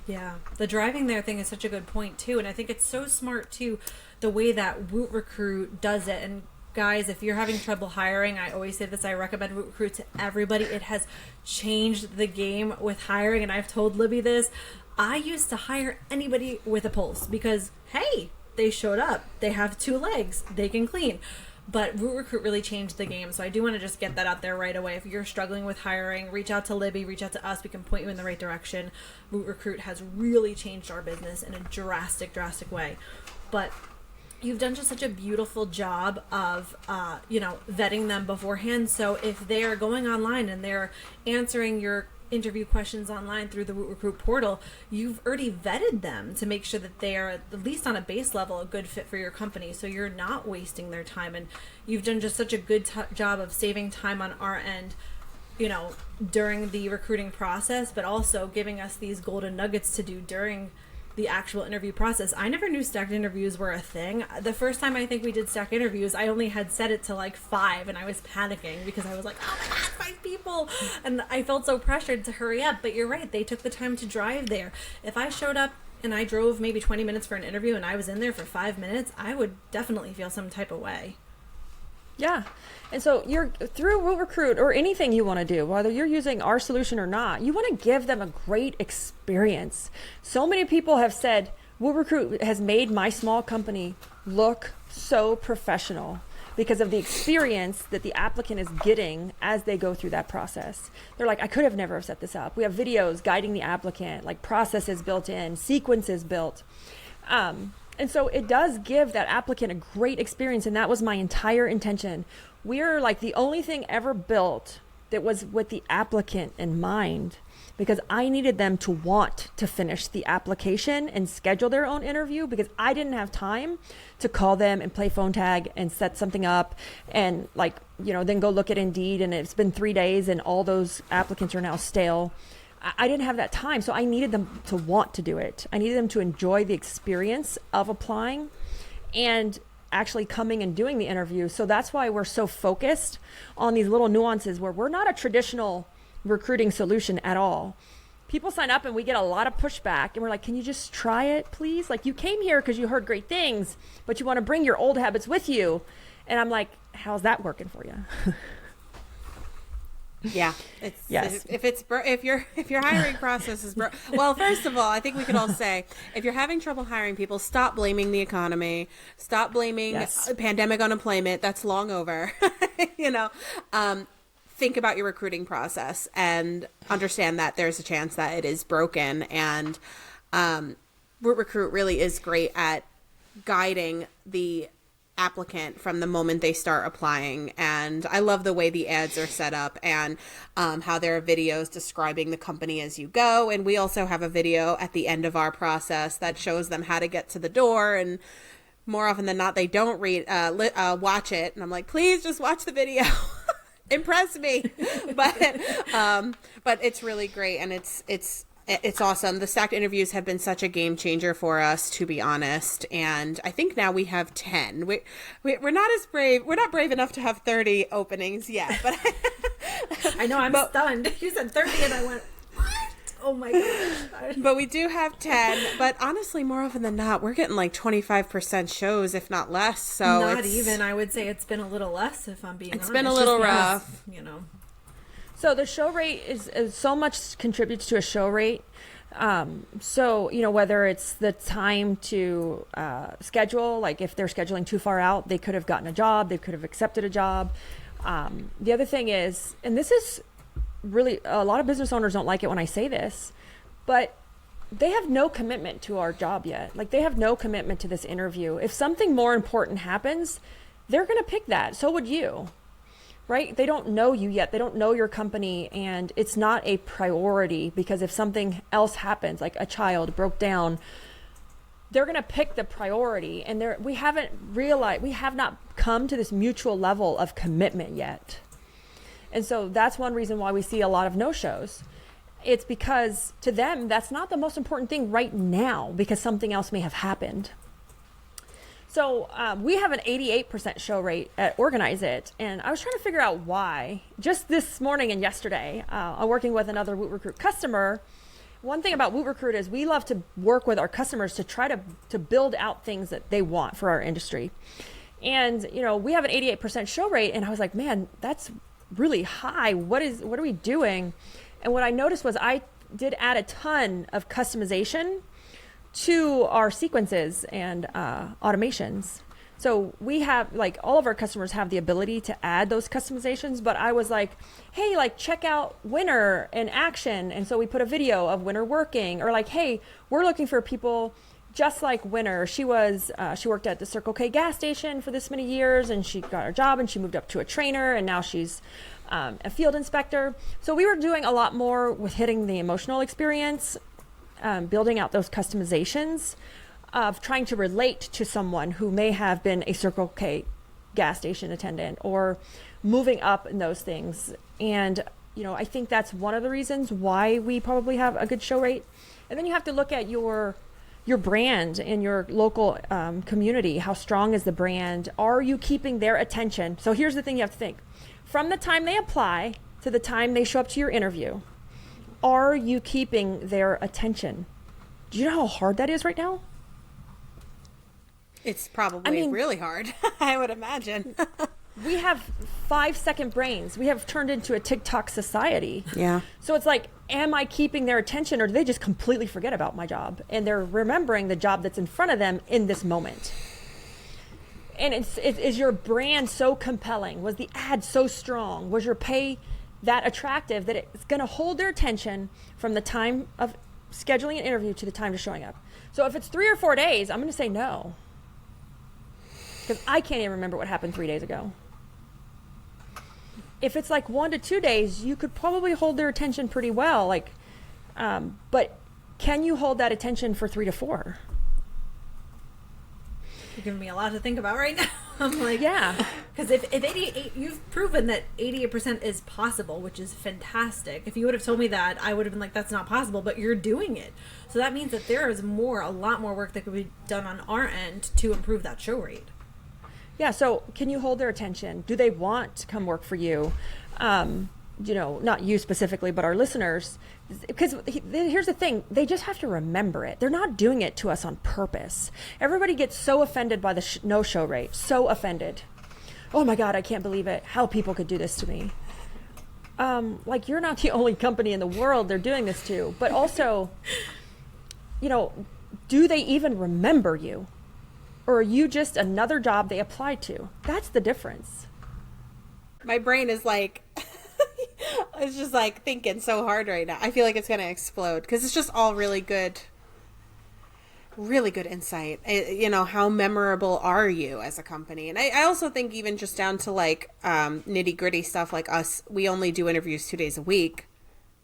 Yeah, the driving there thing is such a good point too, and I think it's so smart too, the way that WootRecruit does it. And guys, if you're having trouble hiring, I always say this, I recommend WootRecruit to everybody. It has changed the game with hiring, and I've told Libby this. I used to hire anybody with a pulse because, hey, they showed up. They have 2 legs. They can clean. But WootRecruit really changed the game, so I do want to just get that out there right away. If you're struggling with hiring, reach out to Libby, reach out to us. We can point you in the right direction. WootRecruit has really changed our business in a drastic way. But you've done just such a beautiful job of, vetting them beforehand. So if they are going online and they're answering your interview questions online through the WootRecruit portal, you've already vetted them to make sure that they are, at least on a base level, a good fit for your company. So you're not wasting their time. And you've done just such a good job of saving time on our end, you know, during the recruiting process, but also giving us these golden nuggets to do during the actual interview process. I never knew stacked interviews were a thing. The first time I think we did stacked interviews, I only had set it to like 5, and I was panicking because I was like, oh my God, 5 people. And I felt so pressured to hurry up. But you're right, they took the time to drive there. If I showed up and I drove maybe 20 minutes for an interview and I was in there for 5 minutes, I would definitely feel some type of way. Yeah. And so you're through WootRecruit or anything you want to do, whether you're using our solution or not, you want to give them a great experience. So many people have said, WootRecruit has made my small company look so professional because of the experience that the applicant is getting as they go through that process. They're like, I could have never set this up. We have videos guiding the applicant, like processes built in, sequences built. And so it does give that applicant a great experience, and that was my entire intention. We're like the only thing ever built that was with the applicant in mind, because I needed them to want to finish the application and schedule their own interview, because I didn't have time to call them and play phone tag and set something up and like, you know, then go look at Indeed and it's been 3 days and all those applicants are now stale. I didn't have that time, so I needed them to want to do it. I needed them to enjoy the experience of applying and actually coming and doing the interview. So that's why we're so focused on these little nuances where we're not a traditional recruiting solution at all. People sign up and we get a lot of pushback and we're like, can you just try it, please? Like, you came here because you heard great things, but you want to bring your old habits with you. And I'm like, how's that working for you? Yeah, it's, yes. If your hiring process is well, first of all, I think we could all say, if you're having trouble hiring people, stop blaming the economy, stop blaming pandemic unemployment. That's long over. You know, think about your recruiting process and understand that there's a chance that it is broken. And WootRecruit really is great at guiding the applicant from the moment they start applying. And I love the way the ads are set up and how there are videos describing the company as you go. And we also have a video at the end of our process that shows them how to get to the door. And more often than not, they don't watch it. And I'm like, please just watch the video. Impress me. But it's really great. And it's awesome. The stacked interviews have been such a game changer for us, to be honest. And I think now we have 10. We're not as brave. We're not brave enough to have 30 openings yet. But I know, I'm stunned. You said 30 and I went, what? Oh my gosh. But we do have 10. But honestly, more often than not, we're getting like 25% shows, if not less. So not even. I would say it's been a little less, if I'm being honest. It's been a little rough. You know. So the show rate is so much contributes to a show rate. So, you know, whether it's the time to schedule, like if they're scheduling too far out, they could have gotten a job, they could have accepted a job. The other thing is, and this is really, a lot of business owners don't like it when I say this, but they have no commitment to our job yet. Like, they have no commitment to this interview. If something more important happens, they're going to pick that. So would you. Right? They don't know you yet. They don't know your company, and it's not a priority, because if something else happens, like a child broke down, they're going to pick the priority. And we have not come to this mutual level of commitment yet. And so that's one reason why we see a lot of no-shows. It's because to them, that's not the most important thing right now, because something else may have happened. So we have an 88% show rate at Organize It, and I was trying to figure out why. Just this morning and yesterday, I'm working with another WootRecruit customer. One thing about WootRecruit is we love to work with our customers to try to build out things that they want for our industry. And, you know, we have an 88% show rate, and I was like, man, that's really high. What are we doing? And what I noticed was I did add a ton of customization to our sequences and automations. So we have, like, all of our customers have the ability to add those customizations, but I was like, hey, like, check out Winner in action. And so we put a video of Winner working, or like, hey, we're looking for people just like Winter, she was she worked at the Circle K gas station for this many years, and she got her job and she moved up to a trainer, and now she's a field inspector. So we were doing a lot more with hitting the emotional experience, building out those customizations of trying to relate to someone who may have been a Circle K gas station attendant or moving up in those things. And, you know, I think that's one of the reasons why we probably have a good show rate. And then you have to look at your brand and your local community. How strong is the brand? Are you keeping their attention? So here's the thing you have to think. From the time they apply to the time they show up to your interview, are you keeping their attention? Do you know how hard that is right now? It's probably really hard, I would imagine. We have 5-second brains. We have turned into a TikTok society. Yeah. So it's like, am I keeping their attention, or do they just completely forget about my job? And they're remembering the job that's in front of them in this moment. And is your brand so compelling? Was the ad so strong? Was your pay that attractive that it's going to hold their attention from the time of scheduling an interview to the time of showing up? So if it's 3 or 4 days, I'm going to say no. Because I can't even remember what happened 3 days ago. If it's like 1 to 2 days, you could probably hold their attention pretty well. Like, but can you hold that attention for 3 to 4? You're giving me a lot to think about right now. I'm like, Yeah. Because if 88, you've proven that 88% is possible, which is fantastic. If you would have told me that, I would have been like, that's not possible, but you're doing it. So that means that there is a lot more work that could be done on our end to improve that show rate. Yeah, so can you hold their attention? Do they want to come work for you? You know, not you specifically, but our listeners. Because here's the thing, they just have to remember it. They're not doing it to us on purpose. Everybody gets so offended by the no-show rate, so offended. Oh my God, I can't believe it, how people could do this to me. Like, you're not the only company in the world they're doing this to, but also, you know, do they even remember you? Or are you just another job they applied to? That's the difference. My brain is like, it's just like thinking so hard right now. I feel like it's going to explode because it's just all really good insight. You know, how memorable are you as a company? And I also think even just down to like nitty gritty stuff like us, we only do interviews 2 days a week.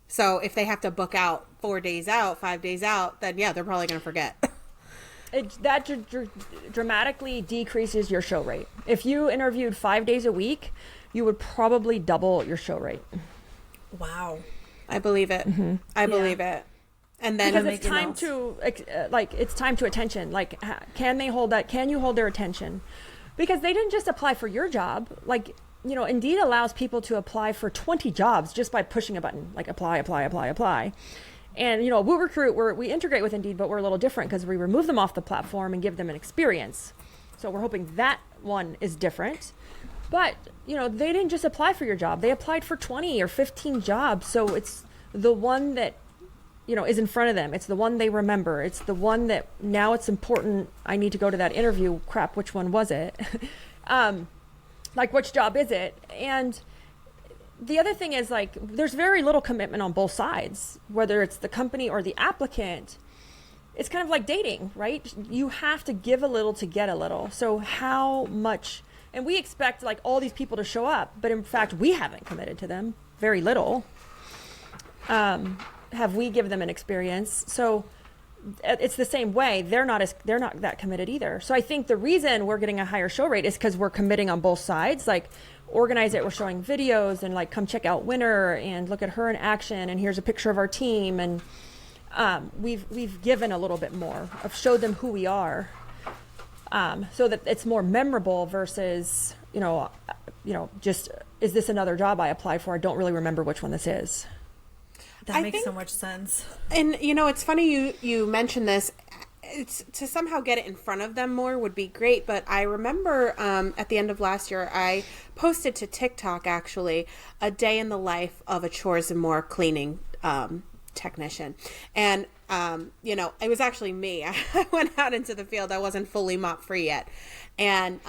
So if they have to book out 4 days out, 5 days out, then yeah, they're probably going to forget. That dramatically decreases your show rate. If you interviewed 5 days a week, you would probably double your show rate. Wow. I believe it. Mm-hmm. I believe it. And then because it's time to it's time to attention. Like, can they hold that? Can you hold their attention? Because they didn't just apply for your job. Like, you know, Indeed allows people to apply for 20 jobs just by pushing a button, like apply, apply, apply, apply. And, you know, WootRecruit, we integrate with Indeed, but we're a little different because we remove them off the platform and give them an experience. So we're hoping that one is different. But, you know, they didn't just apply for your job. They applied for 20 or 15 jobs. So it's the one that, you know, is in front of them. It's the one they remember. It's the one that now it's important. I need to go to that interview. Crap, which one was it? Like, which job is it? And the other thing is, like, there's very little commitment on both sides, whether it's the company or the applicant. It's kind of like dating, right? You have to give a little to get a little. So how much, and we expect like all these people to show up, but in fact, we haven't committed to them, very little. Have we given them an experience? So it's the same way. They're not that committed either. So I think the reason we're getting a higher show rate is because we're committing on both sides. Like, Organize It, we're showing videos and like, come check out Winter and look at her in action, and here's a picture of our team, and we've given a little bit more, of showed them who we are, so that it's more memorable versus you know just, is this another job I applied for? I don't really remember which one this is. That makes so much sense. And you know, it's funny you mentioned this. It's to somehow get it in front of them more would be great. But I remember at the end of last year, I posted to TikTok actually a day in the life of a Chores and More cleaning technician. And, you know, it was actually me. I went out into the field. I wasn't fully mop free yet. And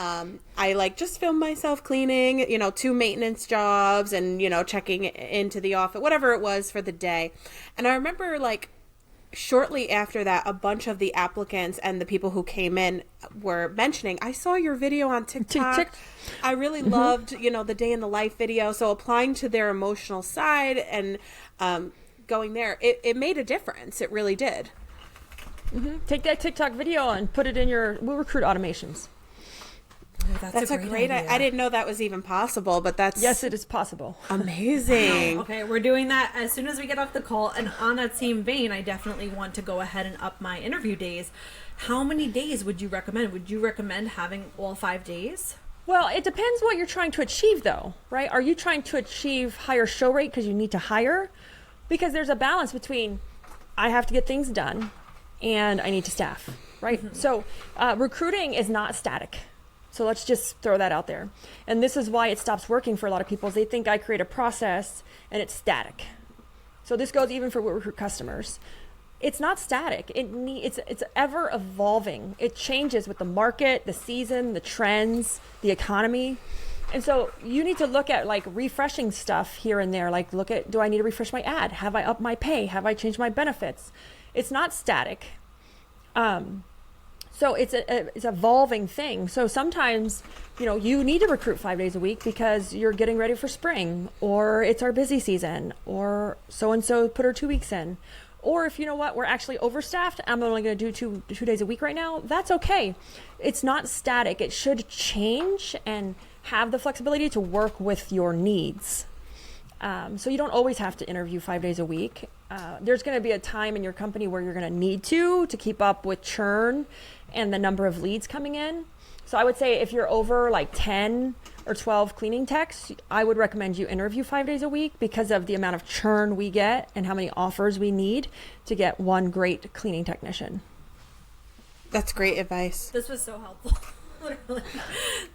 I like just filmed myself cleaning, you know, 2 maintenance jobs and, you know, checking into the office, whatever it was for the day. And I remember like shortly after that, a bunch of the applicants and the people who came in were mentioning, I saw your video on TikTok. I really loved, the day in the life video. So applying to their emotional side and going there, it made a difference. It really did. Take that TikTok video and put it in your WootRecruit automations. Oh, That's a great idea. I didn't know that was even possible, but yes, it is possible. Amazing. Okay, we're doing that as soon as we get off the call. And on that same vein, I definitely want to go ahead and up my interview days. How many days would you recommend? Would you recommend having all 5 days? Well, it depends what you're trying to achieve, though, right? Are you trying to achieve higher show rate because you need to hire? Because there's a balance between I have to get things done and I need to staff, right? So recruiting is not static. So let's just throw that out there. And this is why it stops working for a lot of people is they think I create a process and it's static. So this goes even for WootRecruit customers. It's not static. It's ever evolving. It changes with the market, the season, the trends, the economy. And so you need to look at like refreshing stuff here and there. Like look at, do I need to refresh my ad? Have I upped my pay? Have I changed my benefits? It's not static. So it's an evolving thing. So sometimes, you need to recruit 5 days a week because you're getting ready for spring, or it's our busy season, or so-and-so put her 2 weeks in. Or if we're actually overstaffed, I'm only going to do two days a week right now, that's okay. It's not static. It should change and have the flexibility to work with your needs. So you don't always have to interview 5 days a week. There's going to be a time in your company where you're going to need to keep up with churn and the number of leads coming in. So I would say if you're over like 10 or 12 cleaning techs, I would recommend you interview 5 days a week because of the amount of churn we get and how many offers we need to get one great cleaning technician. That's great advice. This was so helpful. Literally.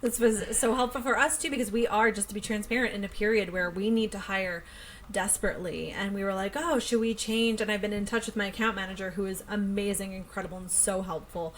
This was so helpful for us too, because we are, just to be transparent, in a period where we need to hire desperately, and we were like, oh, should we change? And I've been in touch with my account manager, who is amazing, incredible, and so helpful.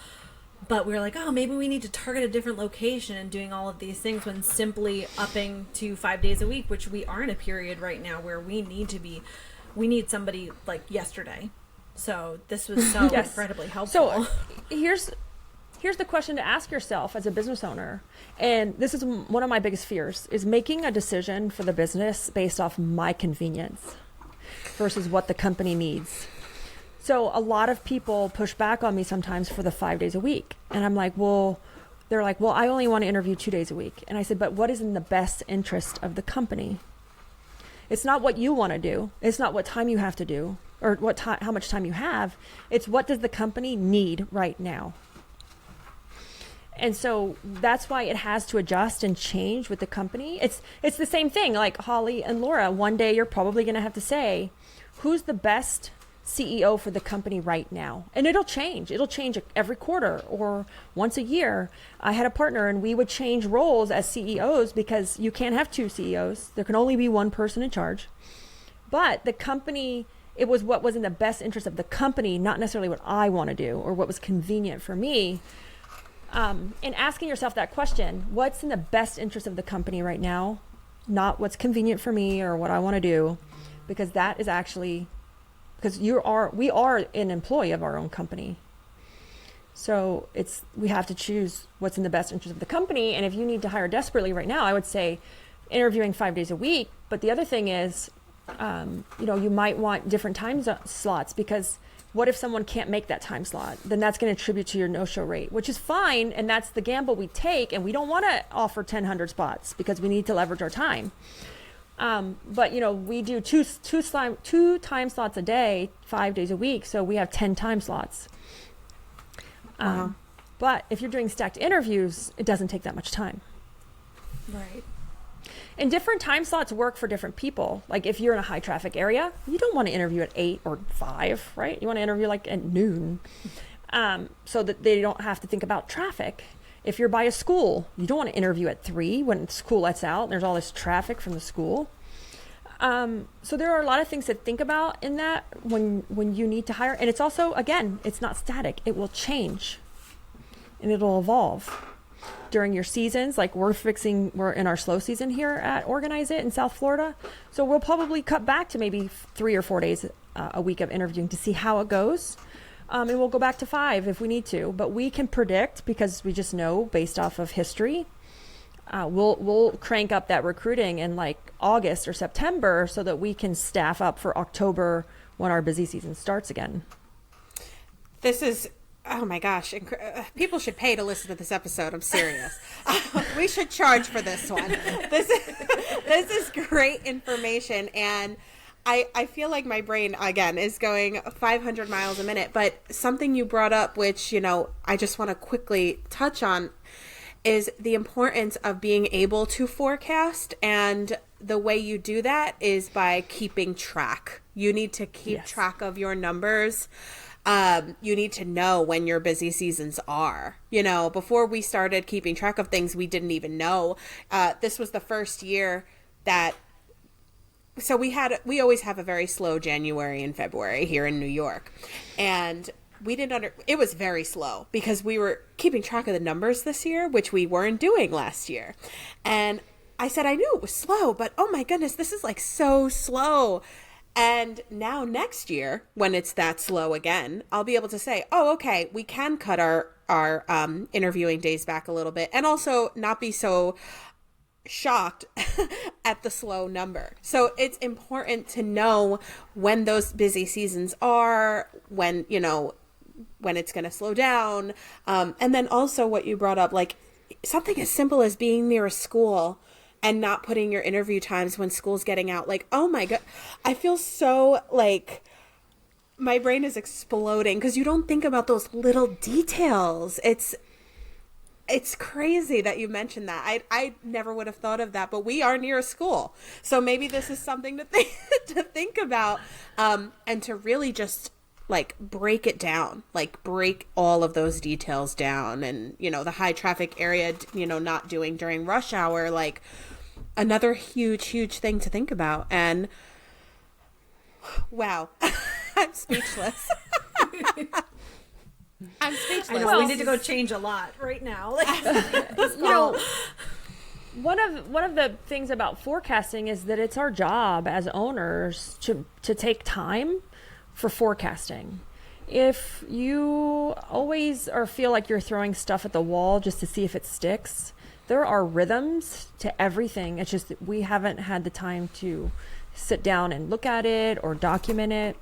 But we were like, oh, maybe we need to target a different location and doing all of these things, when simply upping to 5 days a week, which we are in a period right now where we need somebody like yesterday. So this was so incredibly helpful. So here's the question to ask yourself as a business owner. And this is one of my biggest fears, is making a decision for the business based off my convenience versus what the company needs. So a lot of people push back on me sometimes for the 5 days a week. And I'm like, they're like, I only want to interview 2 days a week. And I said, but what is in the best interest of the company? It's not what you want to do. It's not what time you have to do or how much time you have. It's what does the company need right now? And so that's why it has to adjust and change with the company. It's the same thing, like Holly and Laura. One day you're probably going to have to say, who's the best CEO for the company right now? And it'll change. It'll change every quarter or once a year. I had a partner and we would change roles as CEOs because you can't have two CEOs. There can only be one person in charge. But the company, it was what was in the best interest of the company, not necessarily what I want to do or what was convenient for me. And asking yourself that question, what's in the best interest of the company right now? Not what's convenient for me or what I want to do, because that is actually, because we are an employee of our own company. So we have to choose what's in the best interest of the company. And if you need to hire desperately right now, I would say interviewing 5 days a week. But the other thing is, you might want different time slots, because what if someone can't make that time slot? Then that's going to attribute to your no-show rate, which is fine. And that's the gamble we take. And we don't want to offer 1,000 spots because we need to leverage our time. But we do two time slots a day, 5 days a week. So we have 10 time slots. Wow. But if you're doing stacked interviews, it doesn't take that much time. Right. And different time slots work for different people. Like if you're in a high traffic area, you don't want to interview at 8 or 5, right? You want to interview like at noon, so that they don't have to think about traffic. If you're by a school, you don't want to interview at 3 when school lets out and there's all this traffic from the school. So there are a lot of things to think about in that when you need to hire. And it's also, again, it's not static. It will change and it'll evolve during your seasons. Like we're in our slow season here at Organize It in South Florida. So we'll probably cut back to maybe 3 or 4 days a week of interviewing to see how it goes. And we'll go back to 5 if we need to. But we can predict, because we just know based off of history, we'll crank up that recruiting in like August or September so that we can staff up for October when our busy season starts again. This is, oh my gosh, people should pay to listen to this episode. I'm serious. We should charge for this one. This is great information. And I feel like my brain, again, is going 500 miles a minute. But something you brought up, which, I just want to quickly touch on, is the importance of being able to forecast. And the way you do that is by keeping track. You need to keep track of your numbers. You need to know when your busy seasons are. Before we started keeping track of things, we didn't even know. This was the first year that, so we always have a very slow January and February here in New York. And we didn't it was very slow because we were keeping track of the numbers this year, which we weren't doing last year. And I said, I knew it was slow, but oh my goodness, this is like so slow. And now next year, when it's that slow again, I'll be able to say, oh, okay, we can cut our interviewing days back a little bit, and also not be so shocked at the slow number. So it's important to know when those busy seasons are, when it's going to slow down. And then also what you brought up, like something as simple as being near a school and not putting your interview times when school's getting out. Like, oh my God, I feel so like my brain is exploding because you don't think about those little details. It's crazy that you mentioned that. I never would have thought of that, but we are near a school. So maybe this is something to think about, and to really just like break it down, like break all of those details down. And, the high traffic area, not doing during rush hour, like another huge, huge thing to think about. And wow, I'm speechless. I'm speechless. I know, we need to go change a lot right now. One of the things about forecasting is that it's our job as owners to take time for forecasting. If you always feel like you're throwing stuff at the wall just to see if it sticks, there are rhythms to everything. It's just that we haven't had the time to sit down and look at it or document it.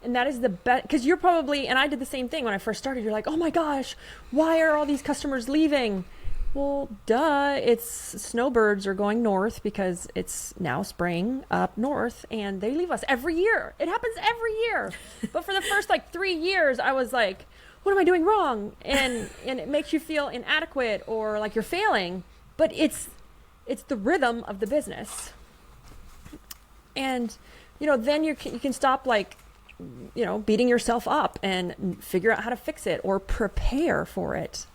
And that is the best, because you're probably, and I did the same thing when I first started, you're like, oh my gosh, why are all these customers leaving? Well, duh, it's snowbirds are going north because it's now spring up north, and they leave us every year. It happens every year. But for the first 3 years, I was like, what am I doing wrong? And it makes you feel inadequate or like you're failing. But it's the rhythm of the business. And, then you can stop beating yourself up and figure out how to fix it or prepare for it.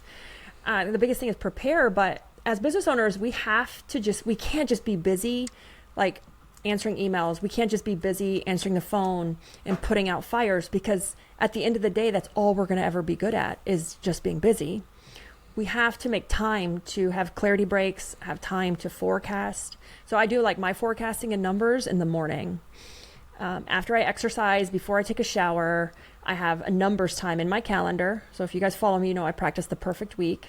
The biggest thing is prepare, but as business owners, we can't just be busy, answering emails. We can't just be busy answering the phone and putting out fires, because at the end of the day, that's all we're going to ever be good at is just being busy. We have to make time to have clarity breaks, have time to forecast. So I do my forecasting and numbers in the morning. After I exercise, before I take a shower, I have a numbers time in my calendar. So if you guys follow me, I practice the perfect week.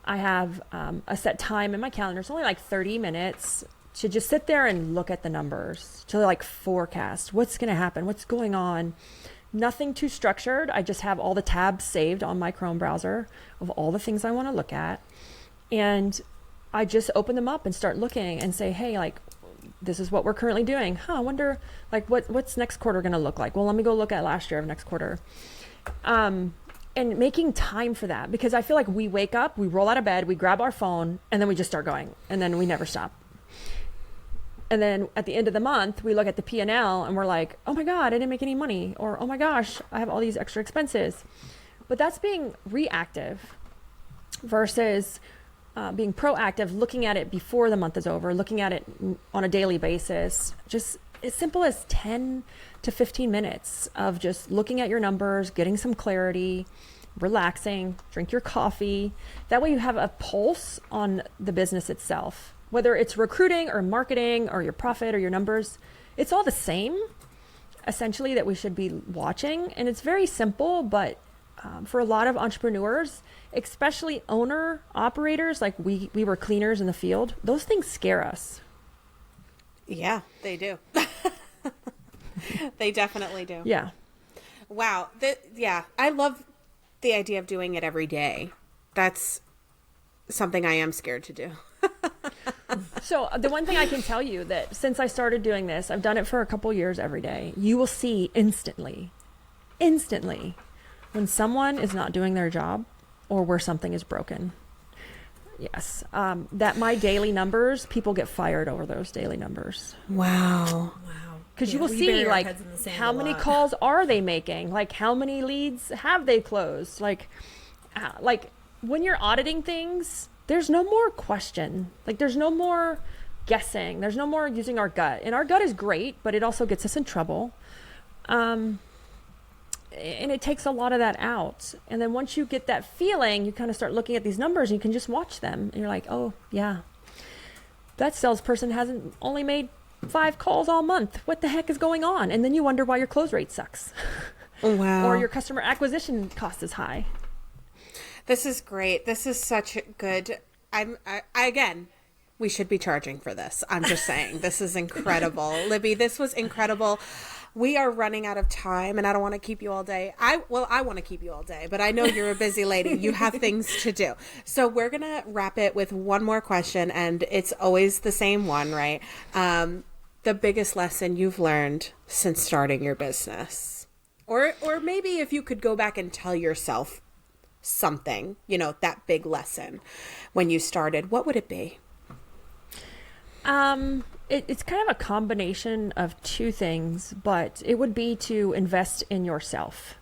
I have a set time in my calendar. It's only 30 minutes to just sit there and look at the numbers, to forecast what's going to happen, what's going on. Nothing too structured. I just have all the tabs saved on my Chrome browser of all the things I want to look at. And I just open them up and start looking and say, hey, this is what we're currently doing. I wonder what's next quarter going to look like? Well, let me go look at last year of next quarter. And making time for that, because I feel like we wake up, we roll out of bed, we grab our phone, and then we just start going, and then we never stop. And then at the end of the month, we look at the P&L and we're like, oh my God, I didn't make any money. Or, oh my gosh, I have all these extra expenses. But that's being reactive versus being proactive, looking at it before the month is over, looking at it on a daily basis. Just as simple as 10 to 15 minutes of just looking at your numbers, getting some clarity, relaxing, drink your coffee. That way you have a pulse on the business itself. Whether it's recruiting or marketing or your profit or your numbers, it's all the same. essentially that we should be watching. And it's very simple, but for a lot of entrepreneurs, especially owner operators, like we were cleaners in the field, those things scare us. Yeah, they do. They definitely do. Yeah. Wow. Yeah, I love the idea of doing it every day. That's something I am scared to do. So the one thing I can tell you that since I started doing this, I've done it for a couple years every day. You will see instantly, when someone is not doing their job or where something is broken. Yes. That my daily numbers, people get fired over those daily numbers. Wow. Because you will see, like, how many calls are they making? Like, how many leads have they closed? Like when you're auditing things, there's no more question. Like, there's no more guessing. There's no more using our gut. And our gut is great, but it also gets us in trouble. And it takes a lot of that out. And then once you get that feeling, you kind of start looking at these numbers and you can just watch them. And you're like, oh, yeah, that salesperson hasn't only made 5 calls all month. What the heck is going on? And then you wonder why your close rate sucks. Wow. Or your customer acquisition cost is high. This is great. This is such good. Again, we should be charging for this. I'm just saying, this is incredible. Libby, this was incredible. We are running out of time and I don't want to keep you all day. I want to keep you all day, but I know you're a busy lady. You have things to do. So we're going to wrap it with one more question, and it's always the same one, right? The biggest lesson you've learned since starting your business, or maybe if you could go back and tell yourself something, that big lesson when you started, what would it be? It's kind of a combination of two things, but it would be to invest in yourself.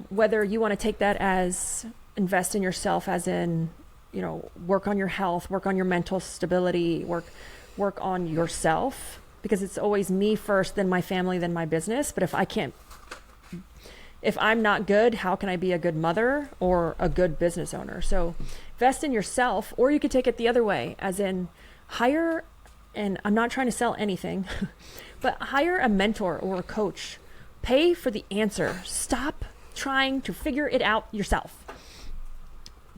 Whether you want to take that as invest in yourself as in, work on your health, work on your mental stability, work on yourself, because it's always me first, then my family, then my business. But if I'm not good, how can I be a good mother or a good business owner? So invest in yourself, or you could take it the other way, as in hire, and I'm not trying to sell anything, but hire a mentor or a coach. Pay for the answer. Stop trying to figure it out yourself.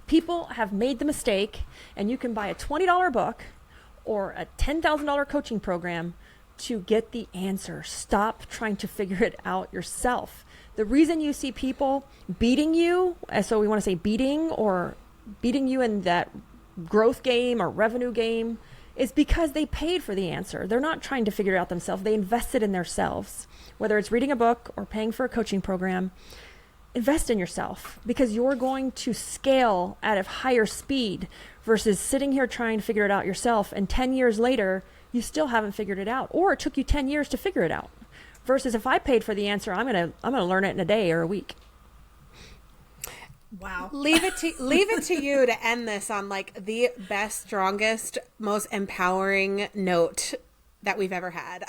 People have made the mistake, and you can buy a $20 book or a $10,000 coaching program to get the answer. Stop trying to figure it out yourself. The reason you see people beating you, so we want to say beating you in that growth game or revenue game, is because they paid for the answer. They're not trying to figure it out themselves. They invested in themselves. Whether it's reading a book or paying for a coaching program, invest in yourself, because you're going to scale at a higher speed versus sitting here trying to figure it out yourself. And 10 years later, you still haven't figured it out, or it took you 10 years to figure it out. Versus if I paid for the answer, I'm gonna learn it in a day or a week. Wow. Leave it to you to end this on like the best, strongest, most empowering note that we've ever had.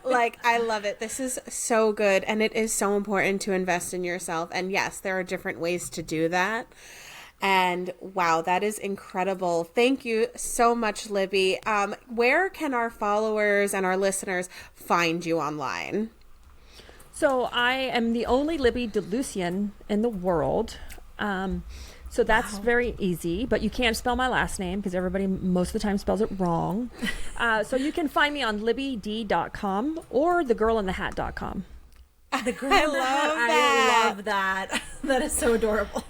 Like, I love it. This is so good. And it is so important to invest in yourself. And yes, there are different ways to do that. And wow, that is incredible. Thank you so much, Libby. Where can our followers and our listeners find you online? So I am the only Libby DeLucien in the world. So that's very easy, but you can't spell my last name because everybody most of the time spells it wrong. So you can find me on libbyd.com or thegirlinthehat.com. The girl I love that. That is so adorable.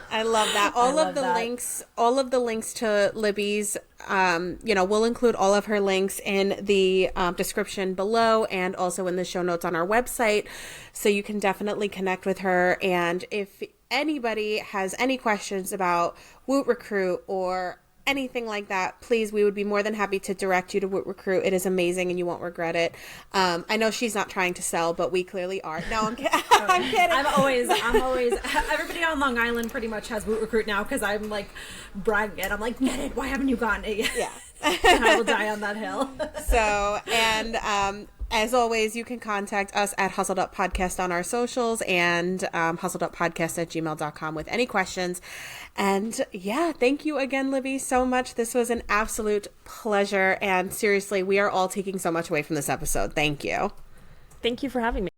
I love that. All of the links to Libby's, we'll include all of her links in the description below and also in the show notes on our website. So you can definitely connect with her. And if anybody has any questions about WootRecruit or anything like that, please, we would be more than happy to direct you to WootRecruit. It is amazing and you won't regret it. I know she's not trying to sell, but we clearly are. No, I'm kidding. I'm kidding. I'm always, everybody on Long Island pretty much has WootRecruit now because I'm like bragging it. I'm like, get it. Why haven't you gotten it yet? Yeah. And I will die on that hill. So, and As always, you can contact us at Hustled Up Podcast on our socials and hustleduppodcast@gmail.com with any questions. And yeah, thank you again, Libby, so much. This was an absolute pleasure. And seriously, we are all taking so much away from this episode. Thank you. Thank you for having me.